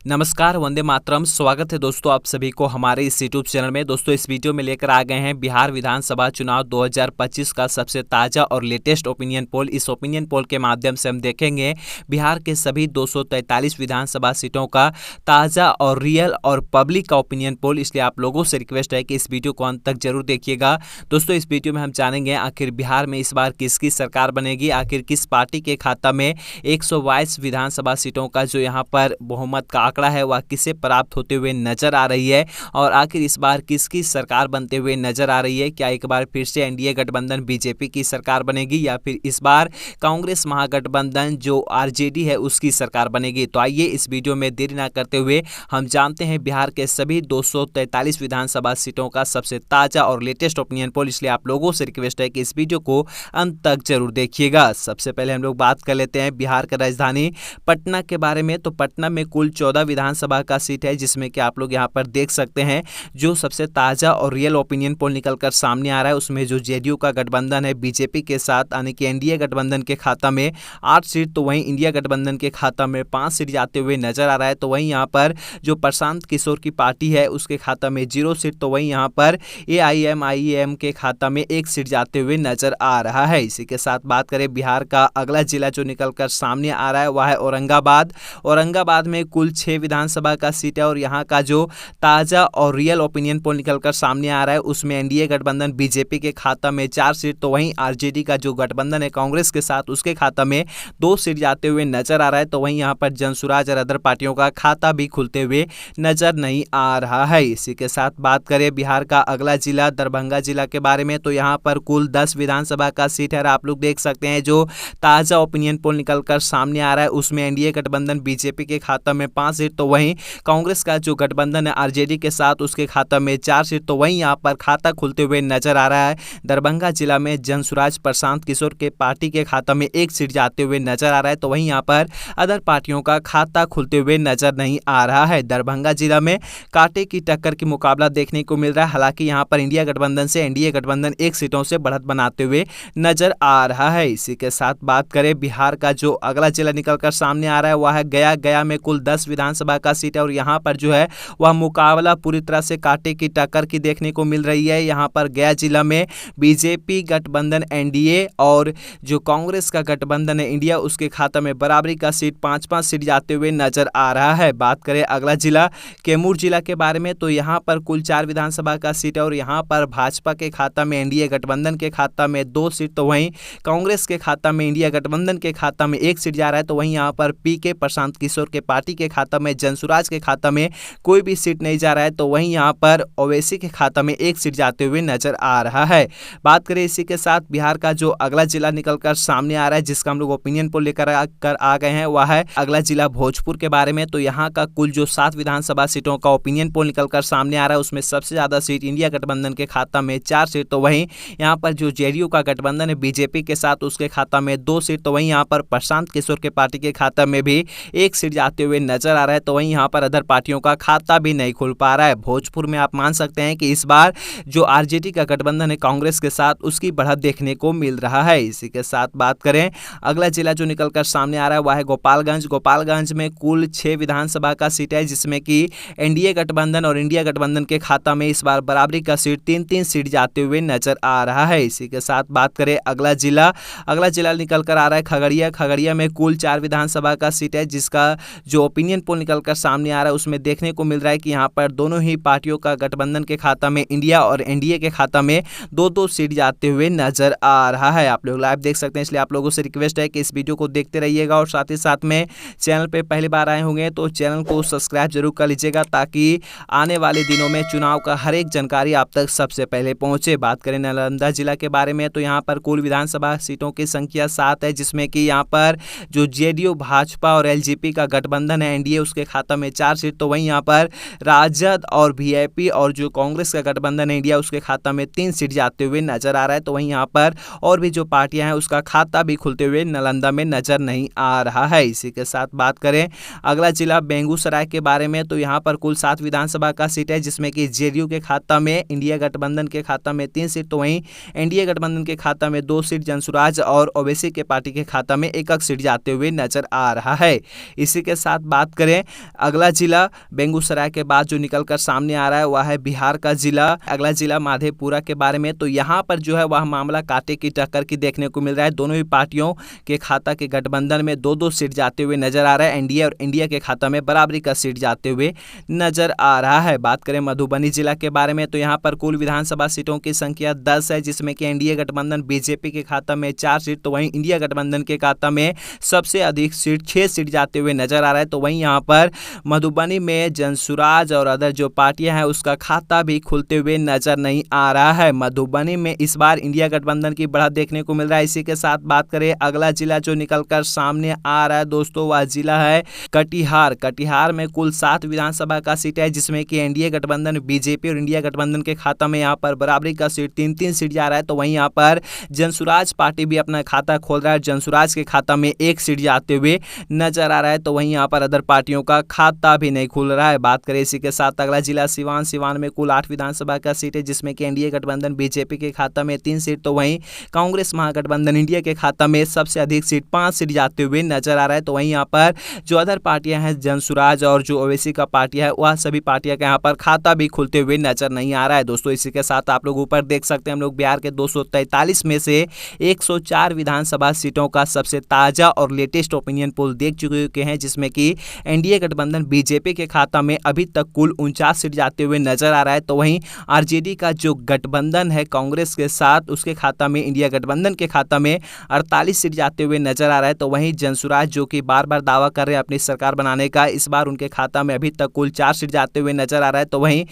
नमस्कार, वंदे मातरम। स्वागत है दोस्तों आप सभी को हमारे इस यूट्यूब चैनल में। दोस्तों इस वीडियो में लेकर आ गए हैं बिहार विधानसभा चुनाव 2025 का सबसे ताज़ा और लेटेस्ट ओपिनियन पोल। इस ओपिनियन पोल के माध्यम से हम देखेंगे बिहार के सभी 243 विधानसभा सीटों का ताज़ा और रियल और पब्लिक का ओपिनियन पोल। इसलिए आप लोगों से रिक्वेस्ट है कि इस वीडियो को अंत तक जरूर देखिएगा। दोस्तों इस वीडियो में हम जानेंगे आखिर बिहार में इस बार किसकी सरकार बनेगी, आखिर किस पार्टी के खाता में 122 विधानसभा सीटों का जो यहाँ पर बहुमत का आंकड़ा है वह किसे प्राप्त होते हुए नजर आ रही है, और आखिर इस बार किसकी सरकार बनते हुए नजर आ रही है। क्या एक बार फिर से एनडीए गठबंधन बीजेपी की सरकार बनेगी या फिर इस बार कांग्रेस महागठबंधन जो आरजेडी है उसकी सरकार बनेगी। तो आइए इस वीडियो में देरी ना करते हुए हम जानते हैं बिहार के सभी 243 विधानसभा सीटों का सबसे ताजा और लेटेस्ट ओपिनियन पोल। इसलिए आप लोगों से रिक्वेस्ट है कि इस वीडियो को अंत तक जरूर देखिएगा। सबसे पहले हम लोग बात कर लेते हैं बिहार का राजधानी पटना के बारे में। तो पटना में कुल 14 विधानसभा का सीट है, जिसमें कि आप लोग यहां पर देख सकते हैं जो सबसे ताजा और रियल ओपिनियन पोल निकलकर सामने आ रहा है उसमें जो जेडीयू का गठबंधन है बीजेपी के साथ, यानी कि एनडीए गठबंधन के खाता में 8 सीट, तो वहीं इंडिया गठबंधन के खाता में 5 सीट जाते हुए नजर आ रहा है। तो वहीं यहाँ पर जो प्रशांत किशोर की पार्टी है उसके खाता में 0 सीट, तो वहीं यहाँ पर एआईएमआईएम के खाता में 1 सीट जाते हुए नजर आ रहा है। इसी के साथ बात करें बिहार का अगला जिला जो निकलकर सामने आ रहा है वह है औरंगाबाद। औरंगाबाद में कुल 6 विधानसभा का सीट है और यहाँ का जो ताजा और रियल ओपिनियन पोल निकलकर सामने आ रहा है उसमें एनडीए गठबंधन बीजेपी के खाता में 4 सीट, तो वहीं आरजेडी का जो गठबंधन है कांग्रेस के साथ उसके खाता में 2 सीट जाते हुए नजर आ रहा है। तो वहीं यहाँ पर जनसुराज और अदर पार्टियों का खाता भी खुलते हुए नजर नहीं आ रहा है। इसी के साथ बात करें बिहार का अगला जिला दरभंगा जिला के बारे में। तो यहाँ पर कुल 10 विधानसभा का सीट है। आप लोग देख सकते हैं जो ताजा ओपिनियन पोल निकलकर सामने आ रहा है उसमें एनडीए गठबंधन बीजेपी के खाता में 5 सीट, तो वहीं कांग्रेस का जो गठबंधन है आरजेडी के साथ उसके खाता में 4 सीट, तो वहीं यहाँ पर खाता खुलते हुए नजर आ रहा है। दरभंगा जिला में जनसुराज प्रशांत किशोर के पार्टी के खाता में 1 सीट जाते हुए नजर आ रहा है, तो वहीं यहाँ पर अदर पार्टियों का खाता खुलते हुए नजर नहीं आ रहा है। दरभंगा जिला में कांटे की टक्कर की मुकाबला देखने को मिल रहा है। हालांकि यहाँ पर इंडिया गठबंधन से एनडीए गठबंधन 1 सीटों से बढ़त बनाते हुए नजर आ रहा है। इसी के साथ बात करें बिहार का जो अगला जिला निकलकर सामने आ रहा है वह है गया। गया में कुल 10 विधानसभा का सीट है और यहाँ पर जो है वह मुकाबला पूरी तरह से कांटे की टक्कर की देखने को मिल रही है। यहाँ पर गया जिला में बीजेपी गठबंधन एनडीए और जो कांग्रेस का गठबंधन है इंडिया उसके खाता में बराबरी का सीट 5-5 सीट जाते हुए नजर आ रहा है। बात करें अगला जिला कैमूर जिला के बारे में। तो यहाँ पर कुल 4 विधानसभा का सीट है और यहाँ पर भाजपा के खाता में एनडीए गठबंधन के खाता में 2 सीट, तो वहीं कांग्रेस के खाता में इंडिया गठबंधन के खाता में 1 सीट जा रहा है। तो वहीं यहाँ पर पीके प्रशांत किशोर के पार्टी के खाता में जनसुराज के खाता में कोई भी सीट नहीं जा रहा है, तो वहीं यहाँ पर ओवैसी के खाता में 1 सीट जाते हुए नजर आ रहा है। बात करें इसी के साथ बिहार का जो अगला जिला निकलकर सामने आ रहा है जिसका हम लोग ओपिनियन पोल लेकर आ गए हैं वह है अगला जिला भोजपुर के बारे में। तो यहाँ का कुल जो 7 विधानसभा सीटों का ओपिनियन पोल निकलकर सामने आ रहा है उसमें सबसे ज्यादा सीट इंडिया गठबंधन के खाता में 4 सीट, तो वहीं यहाँ पर जो जेडीयू का गठबंधन है बीजेपी के साथ उसके खाता में 2 सीट, तो वहीं यहाँ पर प्रशांत किशोर के पार्टी के खाता में भी 1 सीट जाते हुए नजर आ रहा है। तो वहीं यहाँ पर अदर पार्टियों का खाता भी नहीं खुल पा रहा है। भोजपुर में आप मान सकते हैं कि इस बार जो आरजेडी का गठबंधन है कांग्रेस के साथ उसकी बढ़त देखने को मिल रहा है। इसी के साथ बात करें अगला जिला जो निकलकर सामने आ रहा है वह है गोपालगंज। गोपालगंज में कुल 6 विधानसभा का सीट है जिसमें कि एनडीए गठबंधन और इंडिया गठबंधन के खाता में इस बार बराबरी का सीट 3-3 सीट जाते हुए नजर आ रहा है। इसी के साथ बात करें अगला जिला निकलकर आ रहा है खगड़िया। खगड़िया में कुल 4 विधानसभा का सीट है जिसका जो ओपिनियन पोल निकलकर सामने आ रहा है उसमें देखने को मिल रहा है कि यहाँ पर दोनों ही पार्टियों का गठबंधन के खाता में इंडिया और एनडीए के खाता में 2-2 सीट जाते हुए नजर आ रहा है। आप लोग लाइव देख सकते हैं, इसलिए आप लोगों से रिक्वेस्ट है कि इस वीडियो को देखते रहिएगा और साथ ही साथ में चैनल पे पहली बार आए होंगे तो चैनल को सब्सक्राइब जरूर कर लीजिएगा ताकि आने वाले दिनों में चुनाव का हर एक जानकारी आप तक सबसे पहले पहुंचे। बात करें नालंदा जिला के बारे में तो यहाँ पर कुल विधानसभा सीटों की संख्या 7 है जिसमें कि यहाँ पर जो जेडीयू भाजपा और एलजेपी का गठबंधन है एनडीए उसके खाता में 4 सीट, तो वहीं यहाँ पर राजद और वीआईपी और जो कांग्रेस का गठबंधन है इंडिया उसके खाता में 3 सीट जाते हुए नजर आ रहा है। तो वहीं यहाँ पर और भी जो पार्टियां हैं उसका खाता भी खुलते हुए नालंदा में नजर नहीं आ रहा है। इसी के साथ बात करें अगला जिला बेगूसराय के बारे में तो यहाँ पर कुल 7 विधानसभा का सीट है जिसमें कि जेडीयू के खाता में इंडिया गठबंधन के खाता में 3 सीट, तो वहीं एनडीए गठबंधन के खाता में 2 सीट, जनसुराज और ओवैसी के पार्टी के खाता में 1-1 सीट जाते हुए नजर आ रहा है। इसी के साथ बात करें करें अगला जिला बेगूसराय के बाद जो निकलकर सामने आ रहा है वह है बिहार का जिला, अगला जिला माधेपुरा के बारे में। तो यहाँ पर जो है वह मामला कांटे की टक्कर की देखने को मिल रहा है। दोनों ही पार्टियों के खाता के गठबंधन में 2-2 सीट जाते हुए नजर आ रहा है। एनडीए और इंडिया के खाता में बराबरी का सीट जाते हुए नजर आ रहा है। बात करें मधुबनी जिला के बारे में तो यहाँ पर कुल विधानसभा सीटों की संख्या 10 है, जिसमें कि एनडीए गठबंधन बीजेपी के खाता में 4 सीट, तो वहीं इंडिया गठबंधन के खाता में सबसे अधिक सीट 6 सीट जाते हुए नजर आ रहा है। तो वहीं यहाँ पर मधुबनी में जनसुराज और अदर जो पार्टियां हैं उसका खाता भी खुलते हुए नजर नहीं आ रहा है। मधुबनी में इस बार इंडिया गठबंधन की बढ़त देखने को मिल रहा है। इसी के साथ बात करें अगला जिला जो निकलकर सामने आ रहा है दोस्तों, वह जिला है कटिहार। कटिहार में कुल 7 विधानसभा का सीट है, जिसमें कि एनडीए गठबंधन बीजेपी और इंडिया गठबंधन के खाता में यहाँ पर बराबरी का सीट 3-3 सीट जा रहा है। तो वहीं यहाँ पर जनसुराज पार्टी भी अपना खाता खोल रहा है, जनसुराज के खाता में 1 सीट जाते हुए नजर आ रहा है। तो वहीं यहाँ पर अदर पार्टियों का खाता भी नहीं खुल रहा है। बात करें इसी के साथ अगला जिला सिवान। सिवान में कुल 8 विधानसभा का सीट है, जिसमें कि एनडीए गठबंधन बीजेपी के खाता में 3 सीट, तो वहीं कांग्रेस महागठबंधन इंडिया के खाता में सबसे अधिक सीट 5 सीट जाते हुए नजर आ रहा है। तो वहीं यहाँ पर जो अदर पार्टियां हैं जनसुराज और जो ओवैसी का पार्टियां है वह सभी पार्टियां का यहाँ पर खाता भी खुलते हुए नजर नहीं आ रहा है। दोस्तों इसी के साथ आप लोग ऊपर देख सकते हैं हम लोग बिहार के 243 में से 104 विधानसभा सीटों का सबसे ताजा और लेटेस्ट ओपिनियन पोल देख चुके हैं, जिसमें कि एनडीए गठबंधन बीजेपी के खाता में अभी तक कुल 49 सीट जाते हुए नजर आ रहा है। तो वहीं आरजेडी का जो गठबंधन है कांग्रेस के साथ उसके खाता में इंडिया गठबंधन के खाता में 48 सीट जाते हुए नजर आ रहा है। तो वहीं जनसुराज जो कि बार बार दावा कर रहे हैं अपनी सरकार बनाने का, इस बार उनके खाता में अभी तक कुल 4 सीट जाते हुए नजर आ रहा है। तो वहीं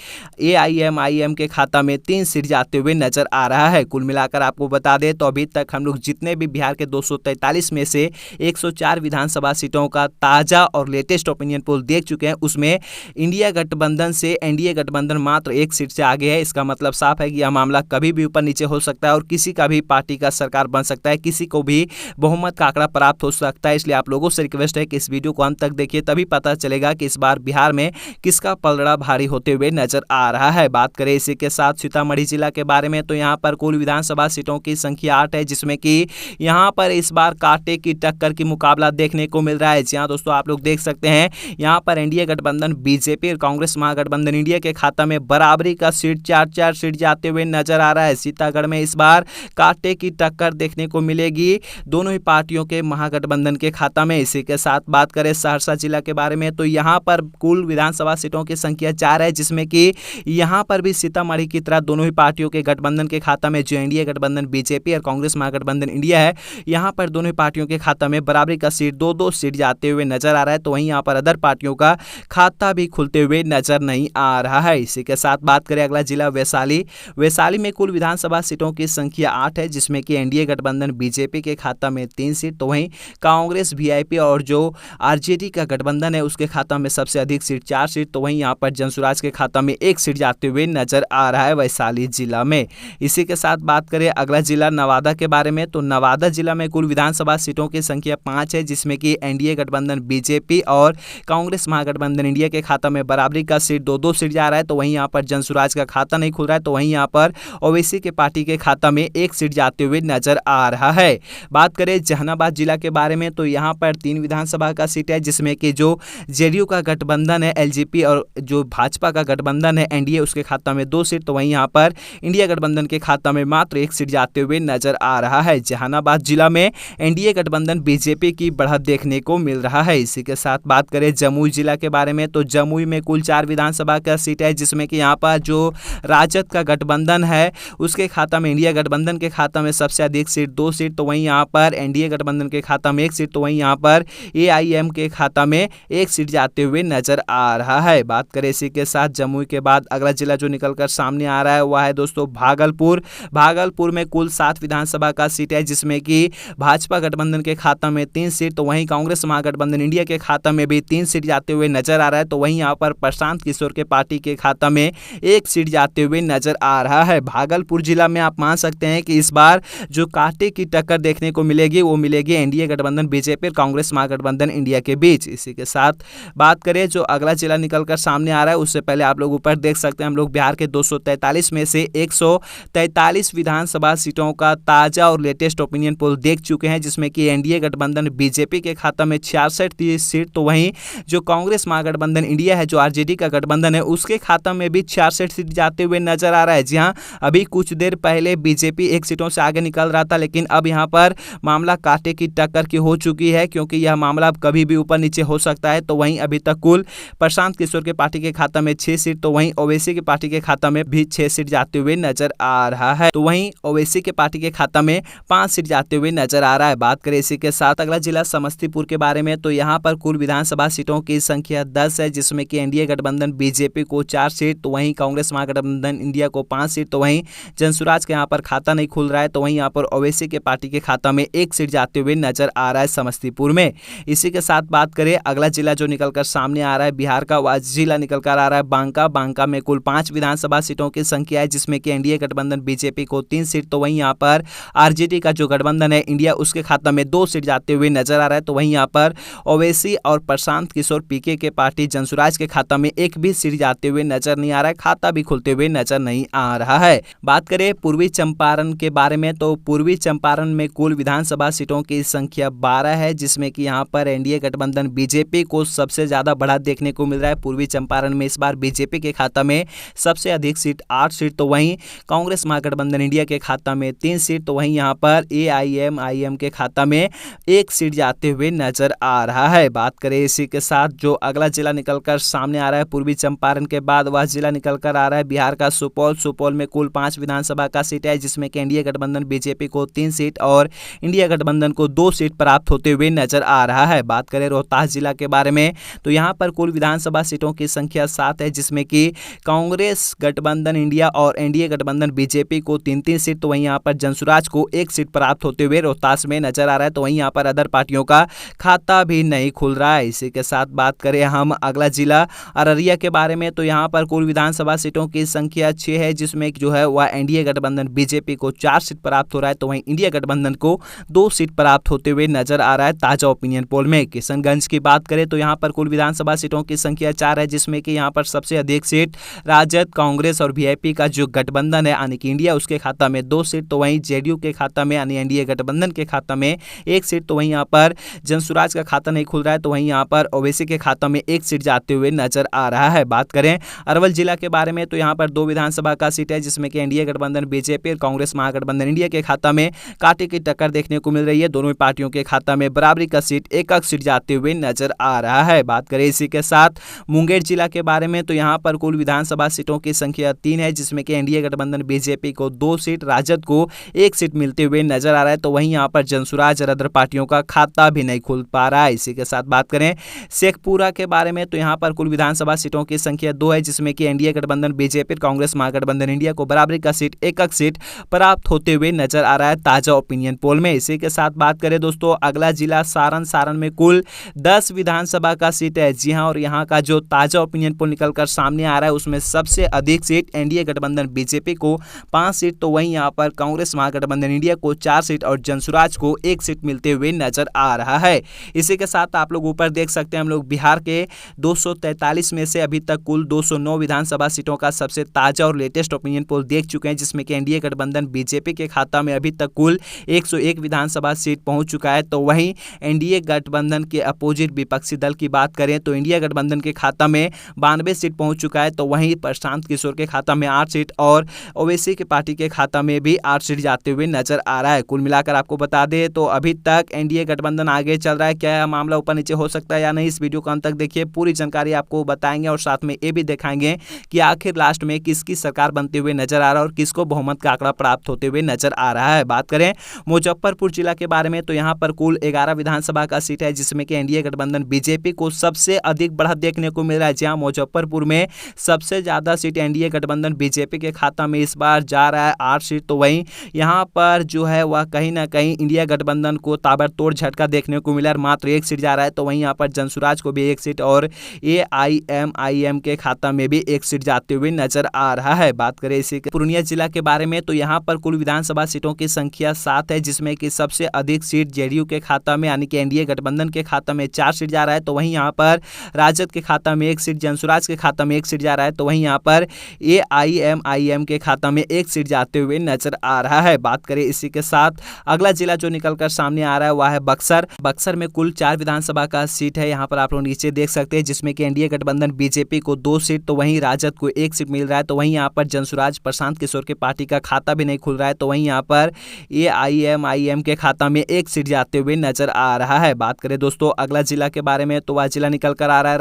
एआईएमआईएम के खाता में 3 सीट जाते हुए नजर आ रहा है। कुल मिलाकर आपको बता दें तो अभी तक हम लोग जितने भी बिहार के 243 में से 104 विधानसभा सीटों का ताजा और लेटेस्ट ओपिनियन पोल देख चुके हैं, उसमें इंडिया गठबंधन से एनडीए गठबंधन मात्र 1 सीट से आगे है। इसका मतलब साफ है कि यह मामला कभी भी ऊपर नीचे हो सकता है और किसी का भी पार्टी का सरकार बन सकता है, किसी को भी बहुमत का आंकड़ा प्राप्त हो सकता है। इसलिए आप लोगों से रिक्वेस्ट है कि इस वीडियो को अंत तक देखिए, तभी पता चलेगा कि इस बार बिहार में किसका पलड़ा भारी होते हुए नजर आ रहा है। बात करें इसी के साथ सीतामढ़ी जिला के बारे में तो यहाँ पर कुल विधानसभा सीटों की संख्या 8 है, जिसमें कि यहाँ पर इस बार कांटे की टक्कर की मुकाबला देखने को मिल रहा है। जी हाँ दोस्तों, आप लोग देख सकते हैं यहाँ पर एनडीए गठबंधन बीजेपी और कांग्रेस महागठबंधन इंडिया के खाता में बराबरी का सीट 4-4 सीट जाते हुए नजर आ रहा है। सीतागढ़ में इस बार कांटे की टक्कर देखने को मिलेगी दोनों ही पार्टियों के महागठबंधन के खाता में। इसी के साथ बात करें सहरसा जिला के बारे में तो यहाँ पर कुल विधानसभा सीटों की संख्या 4 है, जिसमें कि यहाँ पर भी सीतामढ़ी की तरह दोनों ही पार्टियों के गठबंधन के खाता में जो एनडीए गठबंधन बीजेपी और कांग्रेस महागठबंधन इंडिया है, यहाँ पर दोनों ही पार्टियों के खाता में बराबरी का सीट 2-2 सीट जाते हुए नजर आ रहा है। तो वहीं यहाँ पर अदर पार्टियों का खाता भी खुलते हुए नजर नहीं आ रहा है। इसी के साथ बात करें अगला जिला वैशाली। वैशाली में कुल विधानसभा सीटों की संख्या 8 है, जिसमें कि एनडीए गठबंधन बीजेपी के खाता में 3 सीट, तो वहीं कांग्रेस वीआईपी और जो आरजेडी का गठबंधन है उसके खाता में सबसे अधिक सीट 4 सीट, तो वहीं यहाँ पर जनसुराज के खाता में 1 सीट जाते हुए नजर आ रहा है वैशाली जिला में। इसी के साथ बात करें अगला जिला नवादा के बारे में तो नवादा जिला में कुल विधानसभा सीटों की संख्या 5 है, जिसमें कि एनडीए गठबंधन बीजेपी और कांग्रेस महागठबंधन इंडिया के खाता में बराबरी का सीट 2-2 सीट जा रहा है। तो वहीं यहाँ पर जनसुराज का खाता नहीं खुल रहा है, तो वहीं यहाँ पर ओवैसी के पार्टी के खाता में 1 सीट जाते हुए नजर आ रहा है। बात करें जहानाबाद जिला के बारे में तो यहाँ पर 3 विधानसभा का सीट है, जिसमें कि जो जेडीयू का गठबंधन है एलजेपी और जो भाजपा का गठबंधन है एनडीए उसके खाता में 2 सीट, तो वहीं यहाँ पर इंडिया गठबंधन के खाता में मात्र 1 सीट जाते हुए नजर आ रहा है। जहानाबाद जिला में एनडीए गठबंधन बीजेपी की बढ़त देखने को मिल रहा है। इसी के साथ बात करें जमुई जिला के बारे में तो जमुई में कुल 4 विधानसभा का सीट है, जिसमें कि यहाँ पर जो राजद का गठबंधन है उसके खाता में इंडिया गठबंधन के खाता में सबसे अधिक सीट 2 सीट, तो वहीं यहाँ पर एनडीए गठबंधन के खाता में 1 सीट, तो वहीं यहाँ पर एआईएम के खाता में 1 सीट जाते हुए नजर आ रहा है। बात करें इसी के साथ जमुई के बाद अगला जिला जो निकलकर सामने आ रहा है वह है दोस्तों भागलपुर। भागलपुर में कुल 7 विधानसभा का सीट है, जिसमें कि भाजपा गठबंधन के खाता में 3 सीट, तो वहीं कांग्रेस महागठबंधन इंडिया के खाता में भी 3 सीट जाते हुए नजर आ रहा है। तो वहीं यहाँ पर प्रशांत किशोर के पार्टी के खाता में 1 सीट जाते हुए नजर आ रहा है। भागलपुर जिला में आप मान सकते हैं कि इस बार जो कांटे की टक्कर देखने को मिलेगी वो मिलेगी एनडीए गठबंधन बीजेपी कांग्रेस महागठबंधन इंडिया के बीच। इसी के साथ बात करें जो अगला जिला निकलकर सामने आ रहा है उससे पहले आप लोग ऊपर देख सकते हैं हम लोग बिहार के 243 में से 143 विधानसभा सीटों का ताजा और लेटेस्ट ओपिनियन पोल देख चुके हैं, जिसमें कि एनडीए गठबंधन बीजेपी के खाता में 66 सीट, तो वहीं वहीं जो कांग्रेस महागठबंधन इंडिया है, जो आरजेडी का गठबंधन है, उसके खाता में भी 66 सीट जाते हुए नजर आ रहा है। जी हाँ, अभी कुछ देर पहले बीजेपी 1 सीटों से आगे निकल रहा था, लेकिन अब यहां पर मामला कांटे की टक्कर की हो चुकी है, क्योंकि यह मामला कभी भी ऊपर नीचे हो सकता है। तो वहीं अभी तक कुल प्रशांत किशोर के पार्टी के खाता में 6 सीट, तो वहीं ओवैसी के पार्टी के खाता में भी 6 सीट जाते हुए नजर आ रहा है। तो वहीं ओवैसी के पार्टी के खाता में 5 सीट जाते हुए नजर आ रहा है। बात करें इसी के साथ अगला जिला समस्तीपुर के बारे में, तो यहाँ पर कुल विधानसभा सीटों की संख्या 10 है, जिसमें कि एनडीए गठबंधन बीजेपी को 4 सीट, तो वहीं कांग्रेस महागठबंधन इंडिया को 5 सीट, तो वहीं जनसुराज के यहाँ पर खाता नहीं खुल रहा है। तो वहीं यहाँ पर ओवैसी के पार्टी के खाता में 1 सीट जाते हुए नजर आ रहा है समस्तीपुर में। इसी के साथ बात करें अगला जिला जो निकलकर सामने आ रहा है बिहार का, वह जिला निकलकर आ रहा है बांका। बांका में कुल 5 विधानसभा सीटों की संख्या है, जिसमें कि एनडीए गठबंधन बीजेपी को 3 सीट, तो वहीं यहाँ पर आरजेडी का जो गठबंधन है इंडिया, उसके खाता में 2 सीट जाते हुए नजर आ रहा है। तो वहीं यहाँ पर ओवैसी और प्रशांत किशोर पीके के पार्टी जनसुराज के खाता में एक भी सीट जाते हुए नजर नहीं आ रहा है, खाता भी खुलते हुए नजर नहीं आ रहा है। बात करें पूर्वी चंपारण के बारे में, तो पूर्वी चंपारण में कुल विधानसभा सीटों की संख्या 12 है, जिसमें कि यहाँ पर एनडीए गठबंधन बीजेपी को सबसे ज्यादा बढ़त देखने को मिल रहा है। पूर्वी चंपारण में इस बार बीजेपी के खाता में सबसे अधिक सीट 8 सीट, तो वहीं कांग्रेस महागठबंधन इंडिया के खाता में 3 सीट, तो वहीं यहाँ पर एआईएमआईएम के खाता में 1 सीट जाते हुए नजर आ रहा है। बात करें इसी के साथ जो अगला जिला निकलकर सामने आ रहा है पूर्वी चंपारण के बाद, वह जिला निकलकर आ रहा है बिहार का सुपौल। सुपौल में कुल 5 विधानसभा का सीट है, जिसमें कि एनडीए गठबंधन बीजेपी को 3 सीट और इंडिया गठबंधन को 2 सीट प्राप्त होते हुए नजर आ रहा है। बात करें रोहतास जिला के बारे में, तो यहाँ पर कुल विधानसभा सीटों की संख्या 7 है, जिसमें कि कांग्रेस गठबंधन इंडिया और एनडीए गठबंधन बीजेपी को 3-3 सीट, तो वहीं यहाँ पर जनसुराज को 1 सीट प्राप्त होते हुए रोहतास में नजर आ रहा है। तो वहीं यहाँ पर अदर पार्टियों का खाता भी नहीं खुल रहा है। इसी के साथ बात करें हम अगला जिला अररिया के बारे में, तो यहाँ पर कुल विधानसभा सीटों की संख्या 6 है, जिसमें जो है वह एनडीए गठबंधन बीजेपी को 4 सीट प्राप्त हो रहा है, तो वहीं इंडिया गठबंधन को 2 सीट प्राप्त होते हुए नजर आ रहा है ताजा ओपिनियन पोल में। किशनगंज की बात करें तो यहाँ पर कुल विधानसभा सीटों की संख्या 4 है, जिसमें कि यहाँ पर सबसे अधिक सीट राजद, कांग्रेस और वीआईपी का जो गठबंधन है यानी कि इंडिया, उसके खाता में 2 सीट, तो वहीं जेडीयू के खाता में यानी एनडीए गठबंधन के खाता में 1 सीट, तो वहीं यहाँ पर जनसुराज का खाता नहीं खुल रहा है, तो वहीं यहाँ पर ओवैसी के खाता में 1 सीट जाते हुए नजर आ रहा है। बात करें अरवल जिला के बारे में, तो यहाँ पर 2 विधानसभा का सीट है, जिसमें कि एनडीए गठबंधन बीजेपी और कांग्रेस महागठबंधन इंडिया के खाता में कांटे की टक्कर देखने को मिल रही है। दोनों पार्टियों के खाता में बराबरी का सीट एक सीट जाते हुए नजर आ रहा है। बात करें इसी के साथ मुंगेर जिला के बारे में, तो यहाँ पर कुल विधानसभा सीटों की संख्या 3 है, जिसमें कि एनडीए गठबंधन बीजेपी को 2 सीट, राजद को 1 सीट मिलते हुए नजर आ रहा है, तो वहीं यहाँ पर जनसुराज और अदर पार्टियों का खाता भी नहीं खुल पा रहा है। इसी के साथ बात करें शेखपुरा के बारे में, तो यहाँ पर कुल विधानसभा सीटों की संख्या 2 है, जिसमें कि एनडीए गठबंधन बीजेपी कांग्रेस महागठबंधन इंडिया को बराबरी का सीट एक सीट प्राप्त होते हुए नजर आ रहा है ताजा ओपिनियन पोल में। इसी के साथ बात करें दोस्तों अगला जिला सारण। सारण में कुल 10 विधानसभा का सीट है, जी हां, और यहां का जो ताजा ओपिनियन पोल निकलकर सामने आ रहा है उसमें सबसे अधिक सीट एनडीए गठबंधन बीजेपी को 5 सीट, तो वहीं यहां पर कांग्रेस महागठबंधन इंडिया को 4 सीट और जनसुराज को 1 सीट मिलते हुए नजर आ रहा है। इसी के साथ आप लोग ऊपर देख सकते हैं हम लोग बिहार के 243 में से अभी तक कुल 209 विधानसभा सीटों का सबसे ताजा और लेटेस्ट ओपिनियन पोल देख चुके हैं, जिसमें कि एनडीए गठबंधन बीजेपी के खाता में अभी तक कुल 101 विधानसभा सीट पहुंच चुका है। तो वहीं एनडीए गठबंधन के अपोजिट विपक्षी दल की बात करें तो इंडिया गठबंधन के खाता में 92 सीट पहुंच चुका है, तो वहीं प्रशांत किशोर के खाता में 8 सीट और ओवैसी के पार्टी के खाता में भी 8 सीट जाते हुए नजर आ रहा है। कुल मिलाकर आपको बता दें तो अभी तक एनडीए गठबंधन आगे चल रहा है, क्या मामला ऊपर नीचे हो सकता है या नहीं, इस वीडियो को अंत तक देखिए, पूरी जानकारी आपको बताएंगे और साथ में ये भी दिखाएंगे कि आखिर लास्ट में किसकी सरकार बनते हुए नजर आ रहा है और किसको बहुमत का आंकड़ा प्राप्त होते हुए नजर आ रहा है। बात करें मुजफ्फरपुर जिला के बारे में, तो यहाँ पर कुल 11 विधानसभा का सीट है, जिसमें कि एनडीए गठबंधन बीजेपी को सबसे अधिक बढ़त देखने को मिल रहा है। जहां मुजफ्फरपुर में सबसे ज्यादा सीट एनडीए गठबंधन बीजेपी के खाता में इस बार जा रहा है 8 सीट, तो वहीं यहाँ पर जो है वह कहीं ना कहीं इंडिया गठबंधन को ताबड़तोड़ झटका देखने को मिला, मात्र 1 सीट जा रहा है, तो वहीं यहाँ पर जनसुराज को भी 1 सीट और एआईएमआईएम के खाता में भी 1 सीट जाते हुए नजर आ रहा है। बात करें इसी पूर्णिया जिला के बारे में, तो यहाँ पर कुल विधानसभा सीटों की संख्या 7 है, जिसमें कि सबसे अधिक सीट जेडीयू के खाता में यानी कि एनडीए गठबंधन के खाता में 4 सीट जा रहा है, तो वहीं यहाँ पर राजद के खाता में 1 सीट, जनसुराज के खाता में 1 सीट जा रहा है, तो वहीं यहाँ पर एआईएमआईएम के खाता में 1 सीट जाते हुए नजर आ रहा है। बात करें इसी के साथ अगला जिला जो निकलकर सामने आ रहा है वह है बक्सर। बक्सर में कुल 4 विधानसभा का सीट सीट है, यहाँ पर आप लोग नीचे देख सकते हैं, जिसमें कि एनडीए गठबंधन बीजेपी को 2 सीट तो वहीं राजद को 1 सीट मिल रहा है। तो वहीं यहाँ पर जनसुराज प्रशांत किशोर के पार्टी का खाता भी नहीं खुल रहा है। तो वहीं यहाँ पर AIMIM के खाता में 1 सीट जाते हुए नजर आ रहा है। बात करें दोस्तों अगला जिला के बारे में, तो वह जिला निकल कर आ रहा है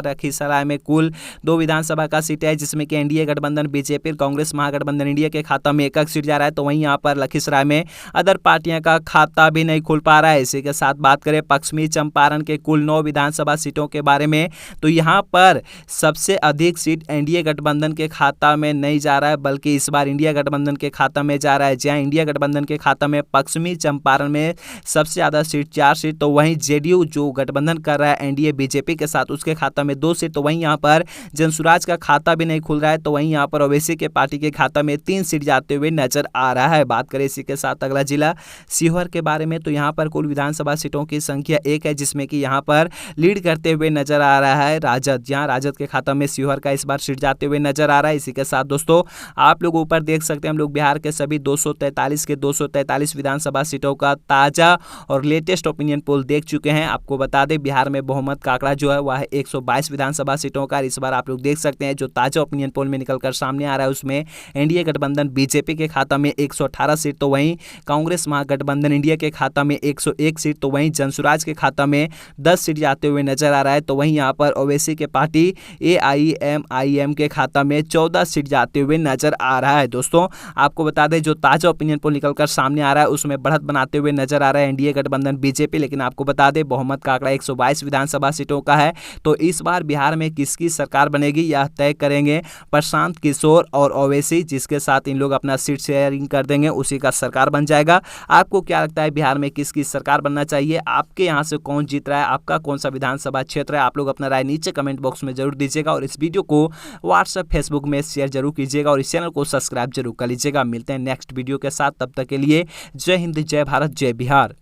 लखीसराय में कुल 2 विधानसभा का सीट है, जिसमें कि एनडीए गठबंधन बीजेपी कांग्रेस महागठबंधन इंडिया के खाता में 1 सीट जा रहा है। तो वहीं यहाँ पर लखीसराय में अदर पार्टियां का खाता भी नहीं खुल पा रहा है। इसी के साथ बात करें पश्चिमी चंपारण के कुल 9 विधानसभा सीटों के बारे में, तो यहाँ पर सबसे अधिक सीट एनडीए गठबंधन के खाता में नहीं जा रहा है, बल्कि इस बार इंडिया गठबंधन के खाता में जा रहा है। जहां इंडिया गठबंधन के खाता में पश्चिमी चंपारण में सबसे ज्यादा सीट 4 सीट, तो वहीं जेडीयू जो गठबंधन कर रहा है एनडीए बीजेपी के साथ, उसके खाता में 2 सीट। तो वहीं यहाँ पर जनसुराज का खाता भी नहीं खुल रहा है। तो वहीं यहाँ पर ओवैसी के पार्टी के खाता में 3 सीट जाते हुए नजर आ रहा है। बात करें इसी के साथ अगला जिला शिवहर के बारे में, तो यहाँ पर कुल विधानसभा सीटों की संख्या 1 है, जिसमें कि यहाँ पर लीड करते हुए नजर आ रहा है राजद। जहां राजद के खाता में शिवहर का इस बार सीट जाते हुए नजर आ रहा है। इसी के साथ दोस्तों आप लोग ऊपर देख सकते हैं, हम लोग बिहार के सभी 243 के 243 विधानसभा सीटों का ताजा और लेटेस्ट ओपिनियन पोल देख चुके हैं। आपको बता दें बिहार में बहुमत का आंकड़ा जो है वह है 122 विधानसभा सीटों का। इस बार आप लोग देख सकते हैं जो ताजा ओपिनियन पोल में निकलकर सामने आ रहा है, उसमें एनडीए गठबंधन बीजेपी के खाता में 118 सीट, तो वहीं कांग्रेस महागठबंधन इंडिया के खाता में 101 सीट, तो वहीं जनसुराज के खाता में 10 सीट जाते हुए नजर आ रहा है। तो वहीं यहाँ पर ओवैसी के पार्टी AIMIM के खाता में 14 सीट जाते हुए नजर आ रहा है। दोस्तों आपको बता दें जो ताजा ओपिनियन पोल निकलकर सामने आ रहा है उसमें बढ़त बनाते हुए नजर आ रहा है एनडीए गठबंधन बीजेपी, लेकिन आपको बता दें बहुमत का आंकड़ा 122 विधानसभा सीटों का है। तो इस बार बिहार में किसकी सरकार बनेगी यह तय करेंगे प्रशांत किशोर और ओवैसी, जिसके साथ इन लोग अपना सीट शेयरिंग कर देंगे, उसी का सरकार बन जाएगा। आपको क्या लगता है बिहार में किसकी सरकार बनना चाहिए? आपके यहाँ से कौन जीत रहा है? आपका कौन सा विधानसभा क्षेत्र है? आप लोग अपना राय नीचे कमेंट बॉक्स में जरूर दीजिएगा और इस वीडियो को व्हाट्सएप फेसबुक में शेयर जरूर कीजिएगा और इस चैनल को सब्सक्राइब जरूर कर लीजिएगा। मिलते हैं नेक्स्ट वीडियो के साथ, तब तक के लिए जय हिंद, जय भारत, जय बिहार।